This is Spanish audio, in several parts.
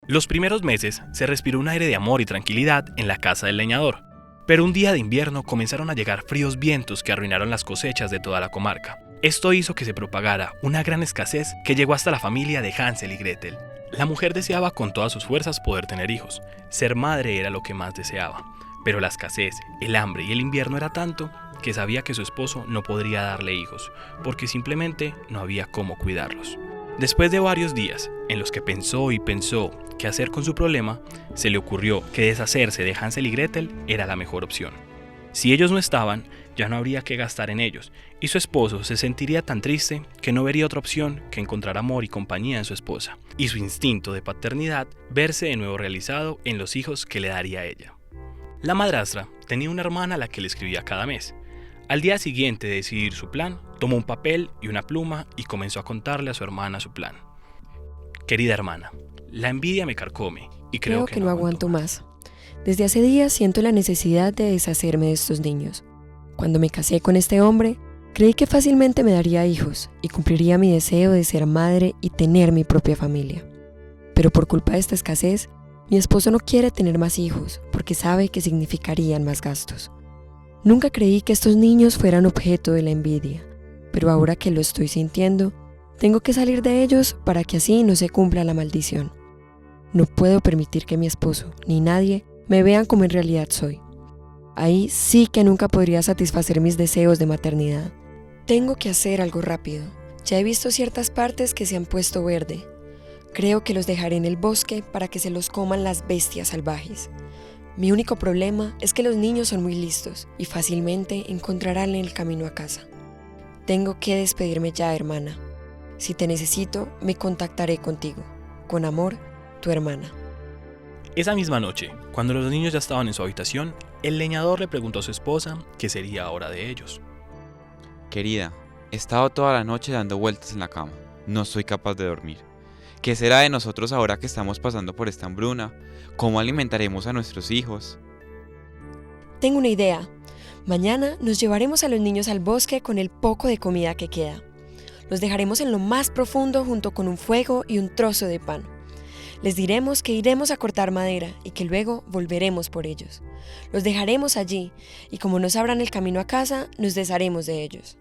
Los primeros meses se respiró un aire de amor y tranquilidad en la casa del leñador, pero un día de invierno comenzaron a llegar fríos vientos que arruinaron las cosechas de toda la comarca. Esto hizo que se propagara una gran escasez que llegó hasta la familia de Hansel y Gretel. La mujer deseaba con todas sus fuerzas poder tener hijos. Ser madre era lo que más deseaba, pero la escasez, el hambre y el invierno era tanto que sabía que su esposo no podría darle hijos, porque simplemente no había cómo cuidarlos. Después de varios días, en los que pensó y pensó qué hacer con su problema, se le ocurrió que deshacerse de Hansel y Gretel era la mejor opción. Si ellos no estaban, ya no habría que gastar en ellos, y su esposo se sentiría tan triste que no vería otra opción que encontrar amor y compañía en su esposa, y su instinto de paternidad verse de nuevo realizado en los hijos que le daría ella. La madrastra tenía una hermana a la que le escribía cada mes. Al día siguiente de decidir su plan, tomó un papel y una pluma y comenzó a contarle a su hermana su plan. Querida hermana, la envidia me carcome y creo que no aguanto más. Desde hace días siento la necesidad de deshacerme de estos niños. Cuando me casé con este hombre, creí que fácilmente me daría hijos y cumpliría mi deseo de ser madre y tener mi propia familia. Pero por culpa de esta escasez, mi esposo no quiere tener más hijos porque sabe que significarían más gastos. Nunca creí que estos niños fueran objeto de la envidia, pero ahora que lo estoy sintiendo, tengo que salir de ellos para que así no se cumpla la maldición. No puedo permitir que mi esposo ni nadie me vean como en realidad soy. Ahí sí que nunca podría satisfacer mis deseos de maternidad. Tengo que hacer algo rápido. Ya he visto ciertas partes que se han puesto verde. Creo que los dejaré en el bosque para que se los coman las bestias salvajes. Mi único problema es que los niños son muy listos y fácilmente encontrarán el camino a casa. Tengo que despedirme ya, hermana. Si te necesito, me contactaré contigo. Con amor, tu hermana. Esa misma noche, cuando los niños ya estaban en su habitación, el leñador le preguntó a su esposa qué sería ahora de ellos. Querida, he estado toda la noche dando vueltas en la cama. No soy capaz de dormir. ¿Qué será de nosotros ahora que estamos pasando por esta hambruna? ¿Cómo alimentaremos a nuestros hijos? Tengo una idea. Mañana nos llevaremos a los niños al bosque con el poco de comida que queda. Los dejaremos en lo más profundo junto con un fuego y un trozo de pan. Les diremos que iremos a cortar madera y que luego volveremos por ellos. Los dejaremos allí y como no sabrán el camino a casa, nos desharemos de ellos.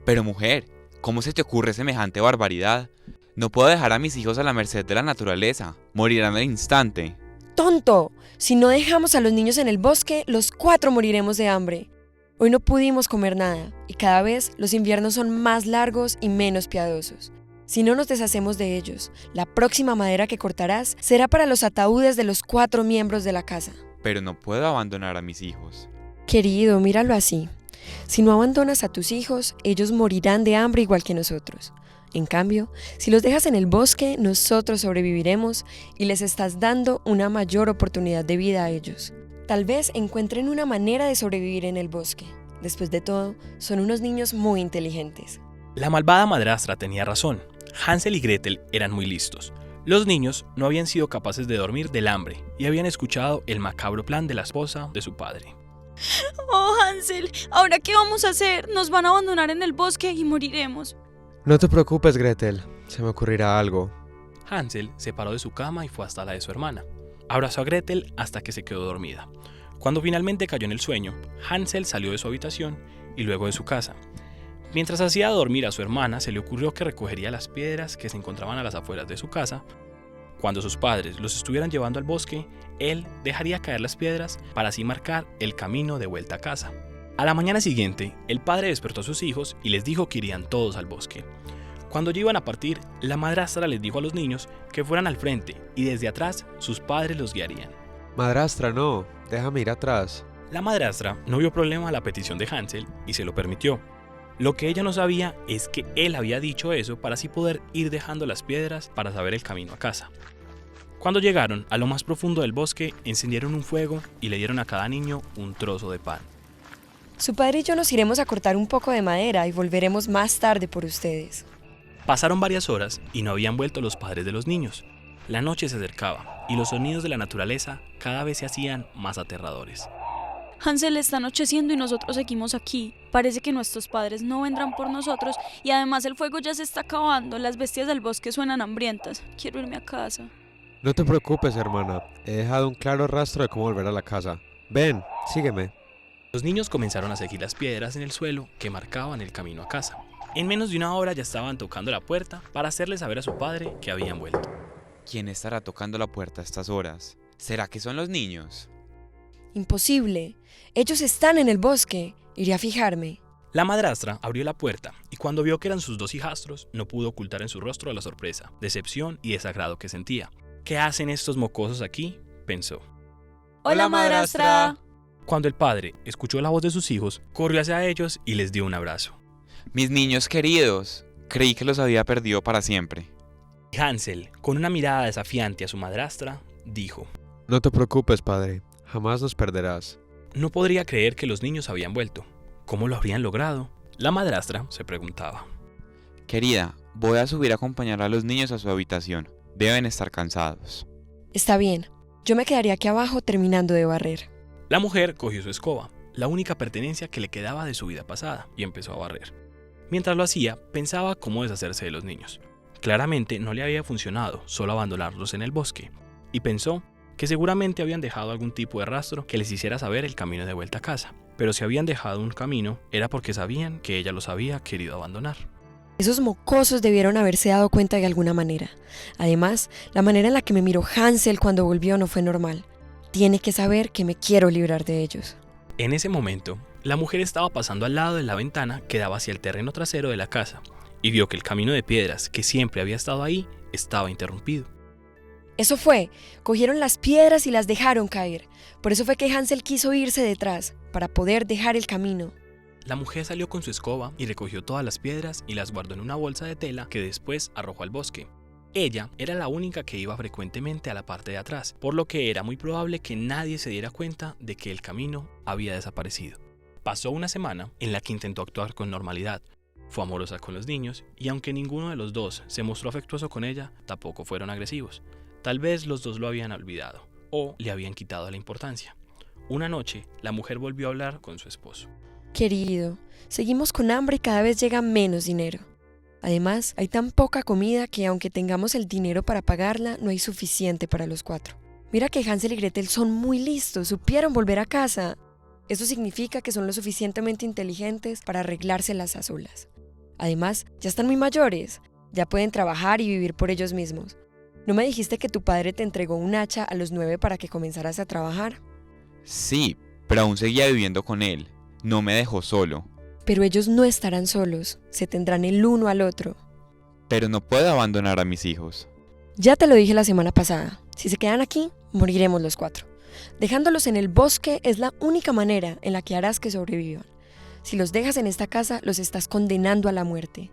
Pero mujer, ¿cómo se te ocurre semejante barbaridad? No puedo dejar a mis hijos a la merced de la naturaleza. Morirán al instante. ¡Tonto! Si no dejamos a los niños en el bosque, los 4 moriremos de hambre. Hoy no pudimos comer nada y cada vez los inviernos son más largos y menos piadosos. Si no nos deshacemos de ellos, la próxima madera que cortarás será para los ataúdes de los 4 miembros de la casa. Pero no puedo abandonar a mis hijos. Querido, míralo así. Si no abandonas a tus hijos, ellos morirán de hambre igual que nosotros. En cambio, si los dejas en el bosque, nosotros sobreviviremos y les estás dando una mayor oportunidad de vida a ellos. Tal vez encuentren una manera de sobrevivir en el bosque. Después de todo, son unos niños muy inteligentes. La malvada madrastra tenía razón. Hansel y Gretel eran muy listos. Los niños no habían sido capaces de dormir del hambre y habían escuchado el macabro plan de la esposa de su padre. Oh, Hansel, ¿ahora qué vamos a hacer? Nos van a abandonar en el bosque y moriremos. No te preocupes, Gretel. Se me ocurrirá algo. Hansel se paró de su cama y fue hasta la de su hermana. Abrazó a Gretel hasta que se quedó dormida. Cuando finalmente cayó en el sueño, Hansel salió de su habitación y luego de su casa. Mientras hacía dormir a su hermana, se le ocurrió que recogería las piedras que se encontraban a las afueras de su casa. Cuando sus padres los estuvieran llevando al bosque, él dejaría caer las piedras para así marcar el camino de vuelta a casa. A la mañana siguiente, el padre despertó a sus hijos y les dijo que irían todos al bosque. Cuando ya iban a partir, la madrastra les dijo a los niños que fueran al frente y desde atrás sus padres los guiarían. Madrastra, no. Déjame ir atrás. La madrastra no vio problema a la petición de Hansel y se lo permitió. Lo que ella no sabía es que él había dicho eso para así poder ir dejando las piedras para saber el camino a casa. Cuando llegaron a lo más profundo del bosque, encendieron un fuego y le dieron a cada niño un trozo de pan. Su padre y yo nos iremos a cortar un poco de madera y volveremos más tarde por ustedes. Pasaron varias horas y no habían vuelto los padres de los niños. La noche se acercaba y los sonidos de la naturaleza cada vez se hacían más aterradores. Hansel, está anocheciendo y nosotros seguimos aquí. Parece que nuestros padres no vendrán por nosotros y además el fuego ya se está acabando. Las bestias del bosque suenan hambrientas. Quiero irme a casa. No te preocupes, hermana. He dejado un claro rastro de cómo volver a la casa. Ven, sígueme. Los niños comenzaron a seguir las piedras en el suelo que marcaban el camino a casa. En menos de una hora ya estaban tocando la puerta para hacerle saber a su padre que habían vuelto. ¿Quién estará tocando la puerta a estas horas? ¿Será que son los niños? Imposible. Ellos están en el bosque. Iré a fijarme. La madrastra abrió la puerta y cuando vio que eran sus dos hijastros, no pudo ocultar en su rostro la sorpresa, decepción y desagrado que sentía. ¿Qué hacen estos mocosos aquí?, pensó. ¡Hola, madrastra! Cuando el padre escuchó la voz de sus hijos, corrió hacia ellos y les dio un abrazo. Mis niños queridos, creí que los había perdido para siempre. Hansel, con una mirada desafiante a su madrastra, dijo: No te preocupes, padre. Jamás nos perderás. No podría creer que los niños habían vuelto. ¿Cómo lo habrían logrado? La madrastra se preguntaba. Querida, voy a subir a acompañar a los niños a su habitación. Deben estar cansados. Está bien. Yo me quedaría aquí abajo terminando de barrer. La mujer cogió su escoba, la única pertenencia que le quedaba de su vida pasada, y empezó a barrer. Mientras lo hacía, pensaba cómo deshacerse de los niños. Claramente no le había funcionado solo abandonarlos en el bosque, y pensó que seguramente habían dejado algún tipo de rastro que les hiciera saber el camino de vuelta a casa. Pero si habían dejado un camino, era porque sabían que ella los había querido abandonar. Esos mocosos debieron haberse dado cuenta de alguna manera. Además, la manera en la que me miró Hansel cuando volvió no fue normal. Tiene que saber que me quiero librar de ellos. En ese momento, la mujer estaba pasando al lado de la ventana que daba hacia el terreno trasero de la casa y vio que el camino de piedras que siempre había estado ahí estaba interrumpido. Eso fue. Cogieron las piedras y las dejaron caer. Por eso fue que Hansel quiso irse detrás, para poder dejar el camino. La mujer salió con su escoba y recogió todas las piedras y las guardó en una bolsa de tela que después arrojó al bosque. Ella era la única que iba frecuentemente a la parte de atrás, por lo que era muy probable que nadie se diera cuenta de que el camino había desaparecido. Pasó una semana en la que intentó actuar con normalidad. Fue amorosa con los niños y aunque ninguno de los dos se mostró afectuoso con ella, tampoco fueron agresivos. Tal vez los dos lo habían olvidado o le habían quitado la importancia. Una noche, la mujer volvió a hablar con su esposo. Querido, seguimos con hambre y cada vez llega menos dinero. Además, hay tan poca comida que aunque tengamos el dinero para pagarla, no hay suficiente para los 4. Mira que Hansel y Gretel son muy listos, supieron volver a casa. Eso significa que son lo suficientemente inteligentes para arreglárselas a solas. Además, ya están muy mayores, ya pueden trabajar y vivir por ellos mismos. ¿No me dijiste que tu padre te entregó un hacha a los 9 para que comenzaras a trabajar? Sí, pero aún seguía viviendo con él. No me dejó solo. Pero ellos no estarán solos, se tendrán el uno al otro. Pero no puedo abandonar a mis hijos. Ya te lo dije la semana pasada, si se quedan aquí, moriremos los 4. Dejándolos en el bosque es la única manera en la que harás que sobrevivan. Si los dejas en esta casa, los estás condenando a la muerte.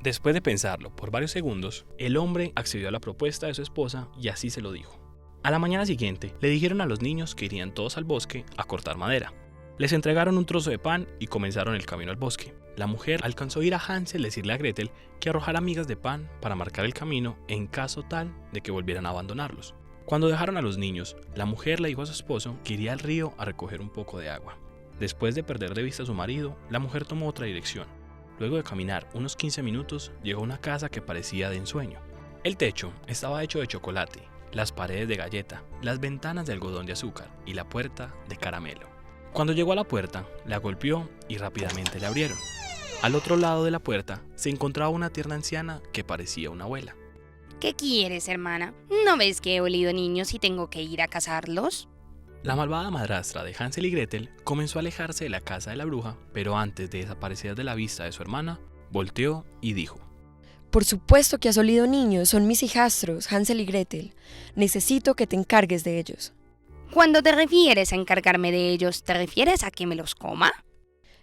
Después de pensarlo por varios segundos, el hombre accedió a la propuesta de su esposa y así se lo dijo. A la mañana siguiente, le dijeron a los niños que irían todos al bosque a cortar madera. Les entregaron un trozo de pan y comenzaron el camino al bosque. La mujer alcanzó a ir a Hansel y decirle a Gretel que arrojara migas de pan para marcar el camino en caso tal de que volvieran a abandonarlos. Cuando dejaron a los niños, la mujer le dijo a su esposo que iría al río a recoger un poco de agua. Después de perder de vista a su marido, la mujer tomó otra dirección. Luego de caminar unos 15 minutos, llegó a una casa que parecía de ensueño. El techo estaba hecho de chocolate, las paredes de galleta, las ventanas de algodón de azúcar y la puerta de caramelo. Cuando llegó a la puerta, la golpeó y rápidamente le abrieron. Al otro lado de la puerta se encontraba una tierna anciana que parecía una abuela. ¿Qué quieres, hermana? ¿No ves que he olido niños y tengo que ir a cazarlos? La malvada madrastra de Hansel y Gretel comenzó a alejarse de la casa de la bruja, pero antes de desaparecer de la vista de su hermana, volteó y dijo: Por supuesto que has olido niños, son mis hijastros, Hansel y Gretel. Necesito que te encargues de ellos. Cuando te refieres a encargarme de ellos, ¿te refieres a que me los coma?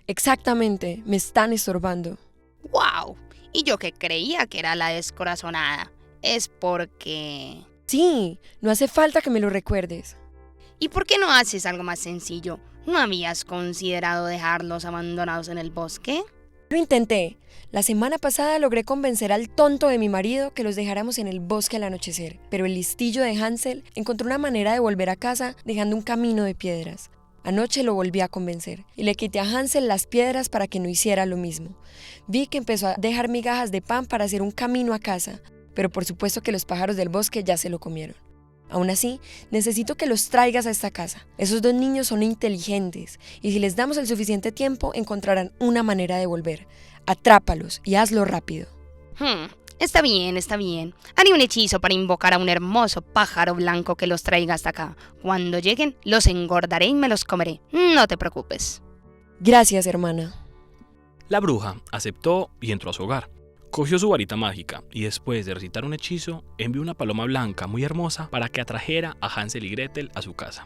Exactamente, me están estorbando. ¡Guau! Y yo que creía que era la descorazonada. Es porque... Sí, no hace falta que me lo recuerdes. ¿Y por qué no haces algo más sencillo? ¿No habías considerado dejarlos abandonados en el bosque? Lo intenté. La semana pasada logré convencer al tonto de mi marido que los dejáramos en el bosque al anochecer, pero el listillo de Hansel encontró una manera de volver a casa dejando un camino de piedras. Anoche lo volví a convencer y le quité a Hansel las piedras para que no hiciera lo mismo. Vi que empezó a dejar migajas de pan para hacer un camino a casa, pero por supuesto que los pájaros del bosque ya se lo comieron. Aún así, necesito que los traigas a esta casa. Esos 2 niños son inteligentes y si les damos el suficiente tiempo encontrarán una manera de volver. Atrápalos y hazlo rápido. Está bien, está bien. Haré un hechizo para invocar a un hermoso pájaro blanco que los traiga hasta acá. Cuando lleguen, los engordaré y me los comeré. No te preocupes. Gracias, hermana. La bruja aceptó y entró a su hogar. Cogió su varita mágica y después de recitar un hechizo, envió una paloma blanca muy hermosa para que atrajera a Hansel y Gretel a su casa.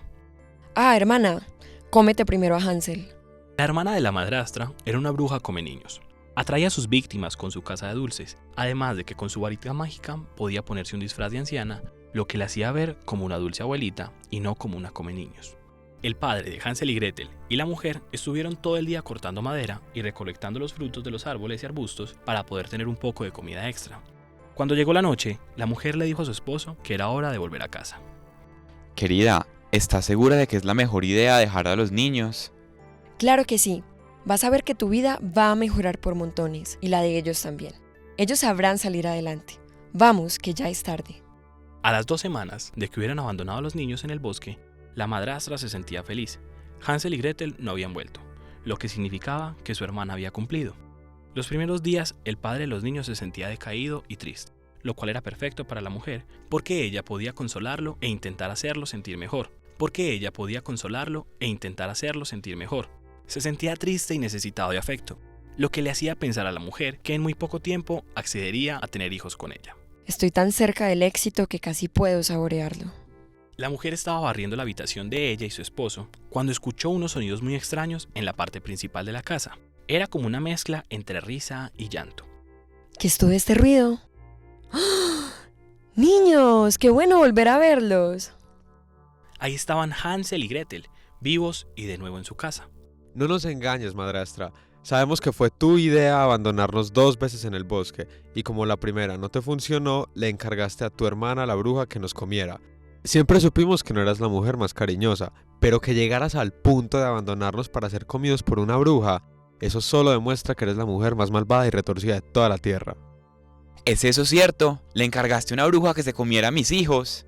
Ah, hermana, cómete primero a Hansel. La hermana de la madrastra era una bruja come niños. Atraía a sus víctimas con su casa de dulces, además de que con su varita mágica podía ponerse un disfraz de anciana, lo que le hacía ver como una dulce abuelita y no como una come niños. El padre de Hansel y Gretel y la mujer estuvieron todo el día cortando madera y recolectando los frutos de los árboles y arbustos para poder tener un poco de comida extra. Cuando llegó la noche, la mujer le dijo a su esposo que era hora de volver a casa. Querida, ¿estás segura de que es la mejor idea dejar a los niños? Claro que sí. Vas a ver que tu vida va a mejorar por montones y la de ellos también. Ellos sabrán salir adelante. Vamos, que ya es tarde. A las 2 semanas de que hubieran abandonado a los niños en el bosque, la madrastra se sentía feliz. Hansel y Gretel no habían vuelto, lo que significaba que su hermana había cumplido. Los primeros días, el padre de los niños se sentía decaído y triste, lo cual era perfecto para la mujer, porque ella podía consolarlo e intentar hacerlo sentir mejor. Se sentía triste y necesitado de afecto, lo que le hacía pensar a la mujer que en muy poco tiempo accedería a tener hijos con ella. Estoy tan cerca del éxito que casi puedo saborearlo. La mujer estaba barriendo la habitación de ella y su esposo cuando escuchó unos sonidos muy extraños en la parte principal de la casa. Era como una mezcla entre risa y llanto. ¿Qué es todo este ruido? ¡Ah! ¡Niños! ¡Qué bueno volver a verlos! Ahí estaban Hansel y Gretel, vivos y de nuevo en su casa. No nos engañes, madrastra. Sabemos que fue tu idea abandonarnos 2 veces en el bosque, y como la primera no te funcionó, le encargaste a tu hermana, la bruja, que nos comiera. Siempre supimos que no eras la mujer más cariñosa, pero que llegaras al punto de abandonarnos para ser comidos por una bruja, eso solo demuestra que eres la mujer más malvada y retorcida de toda la tierra. ¿Es eso cierto? ¿Le encargaste a una bruja que se comiera a mis hijos?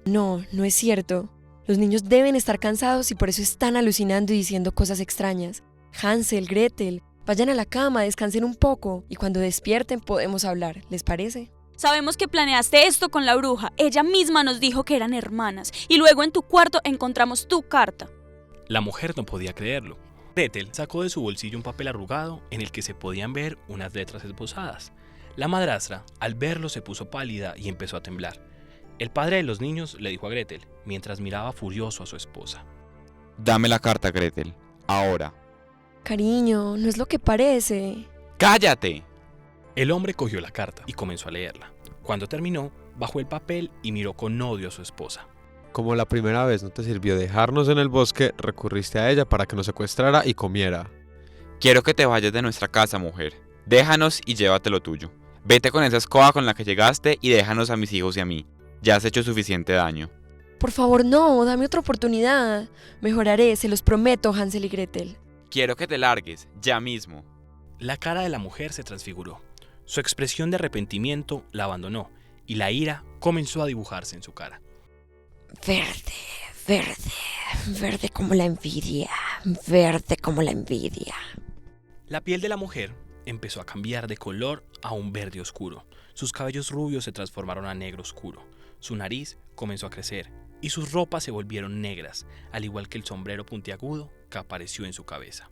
No, no es cierto. Los niños deben estar cansados y por eso están alucinando y diciendo cosas extrañas. Hansel, Gretel, vayan a la cama, descansen un poco y cuando despierten podemos hablar, ¿les parece? Sabemos que planeaste esto con la bruja. Ella misma nos dijo que eran hermanas. Y luego en tu cuarto encontramos tu carta. La mujer no podía creerlo. Gretel sacó de su bolsillo un papel arrugado en el que se podían ver unas letras esbozadas. La madrastra, al verlo, se puso pálida y empezó a temblar. El padre de los niños le dijo a Gretel, mientras miraba furioso a su esposa. Dame la carta, Gretel. Ahora. Cariño, no es lo que parece. ¡Cállate! El hombre cogió la carta y comenzó a leerla. Cuando terminó, bajó el papel y miró con odio a su esposa. Como la primera vez no te sirvió dejarnos en el bosque, recurriste a ella para que nos secuestrara y comiera. Quiero que te vayas de nuestra casa, mujer. Déjanos y llévate lo tuyo. Vete con esa escoba con la que llegaste y déjanos a mis hijos y a mí. Ya has hecho suficiente daño. Por favor, no, dame otra oportunidad. Mejoraré, se los prometo, Hansel y Gretel. Quiero que te largues, ya mismo. La cara de la mujer se transfiguró. Su expresión de arrepentimiento la abandonó y la ira comenzó a dibujarse en su cara. Verde, verde, verde como la envidia, verde como la envidia. La piel de la mujer empezó a cambiar de color a un verde oscuro. Sus cabellos rubios se transformaron a negro oscuro. Su nariz comenzó a crecer y sus ropas se volvieron negras, al igual que el sombrero puntiagudo que apareció en su cabeza.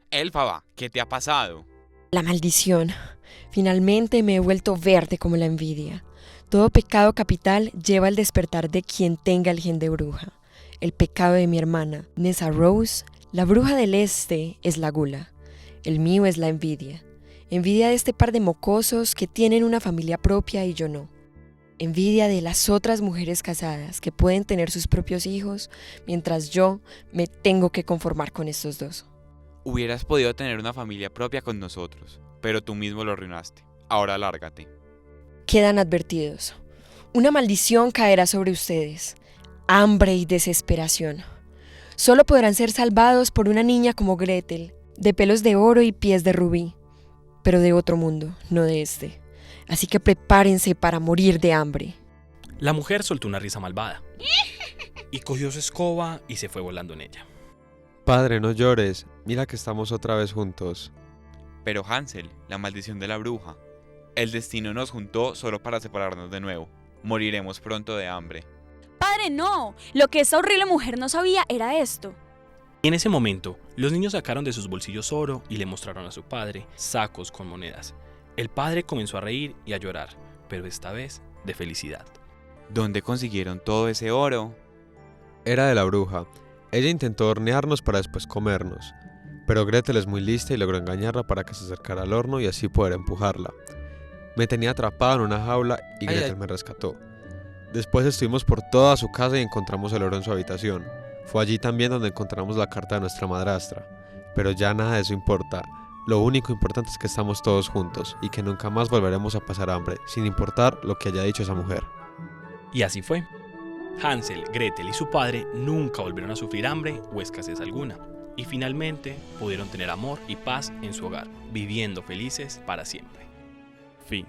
Elfaba, ¿qué te ha pasado? La maldición. Finalmente me he vuelto verde como la envidia. Todo pecado capital lleva al despertar de quien tenga el gen de bruja. El pecado de mi hermana, Nessa Rose, la bruja del este, es la gula. El mío es la envidia. Envidia de este par de mocosos que tienen una familia propia y yo no. Envidia de las otras mujeres casadas que pueden tener sus propios hijos, mientras yo me tengo que conformar con estos 2. Hubieras podido tener una familia propia con nosotros, pero tú mismo lo arruinaste. Ahora lárgate. Quedan advertidos. Una maldición caerá sobre ustedes. Hambre y desesperación. Solo podrán ser salvados por una niña como Gretel, de pelos de oro y pies de rubí, pero de otro mundo, no de este. Así que prepárense para morir de hambre. La mujer soltó una risa malvada y cogió su escoba y se fue volando en ella. Padre, no llores, mira que estamos otra vez juntos. Pero Hansel, la maldición de la bruja. El destino nos juntó solo para separarnos de nuevo. Moriremos pronto de hambre. Padre, no. Lo que esa horrible mujer no sabía era esto. En ese momento, los niños sacaron de sus bolsillos oro y le mostraron a su padre sacos con monedas. El padre comenzó a reír y a llorar, pero esta vez de felicidad. ¿Dónde consiguieron todo ese oro? Era de la bruja. Ella intentó hornearnos para después comernos, pero Gretel es muy lista y logró engañarla para que se acercara al horno y así poder empujarla. Me tenía atrapado en una jaula y Gretel me rescató. Después estuvimos por toda su casa y encontramos el oro en su habitación. Fue allí también donde encontramos la carta de nuestra madrastra. Pero ya nada de eso importa. Lo único importante es que estamos todos juntos y que nunca más volveremos a pasar hambre, sin importar lo que haya dicho esa mujer. Y así fue. Hansel, Gretel y su padre nunca volvieron a sufrir hambre o escasez alguna. Y finalmente pudieron tener amor y paz en su hogar, viviendo felices para siempre. Fin.